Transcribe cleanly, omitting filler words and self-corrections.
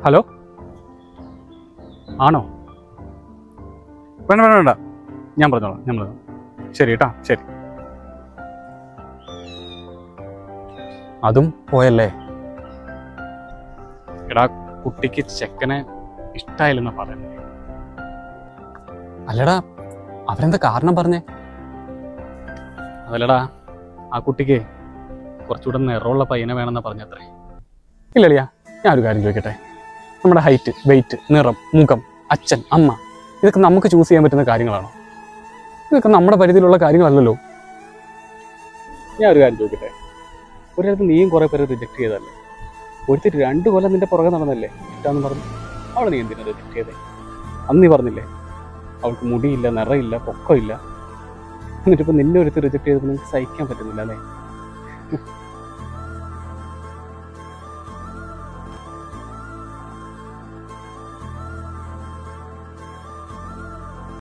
Hello, ആണോ? വേണ്ട വേണ്ട വേണ്ട, ഞാൻ പറഞ്ഞോളാം. ശരി കേട്ടാ, ശരി. അതും പോയല്ലേ? എടാ, കുട്ടിക്ക് ചെക്കനെ ഇഷ്ടായില്ലെന്നാ പറയുന്നത്. അല്ലടാ, അവരെന്താ കാരണം പറഞ്ഞേ? അതല്ലടാ, ആ കുട്ടിക്ക് കുറച്ചുകൂടെ നിറമുള്ള പയ്യനെ വേണമെന്നാ പറഞ്ഞത്രേ. ഇല്ലല്ലയാ, ഞാനൊരു കാര്യം ചോദിക്കട്ടെ. നമ്മുടെ ഹൈറ്റ്, വെയിറ്റ്, നിറം, മുഖം, അച്ഛൻ, അമ്മ, ഇതൊക്കെ നമുക്ക് ചൂസ് ചെയ്യാൻ പറ്റുന്ന കാര്യങ്ങളാണോ? ഇതൊക്കെ നമ്മുടെ പരിധിയിലുള്ള കാര്യങ്ങളല്ലല്ലോ. ഞാൻ ഒരു കാര്യം ചോദിക്കട്ടെ, ഒരിടത്ത് നീയും കുറേ പേര് റിജക്ട് ചെയ്തല്ലേ? ഒരുത്തിട്ട് 2 കൊല്ലം നിന്റെ പുറകെ നടന്നല്ലേ ഇഷ്ടാന്ന് പറഞ്ഞു? അവളെ നീ എന്തിനാ റിജക്ട് ചെയ്തേ? അന്ന് നീ പറഞ്ഞില്ലേ അവൾക്ക് മുടിയില്ല, നിറയില്ല, പൊക്കമില്ല. എന്നിട്ടിപ്പോൾ നിന്നെ ഒരുത്തി റിജക്ട് ചെയ്തപ്പോൾ നിനക്ക് സഹിക്കാൻ പറ്റുന്നില്ല അല്ലേ?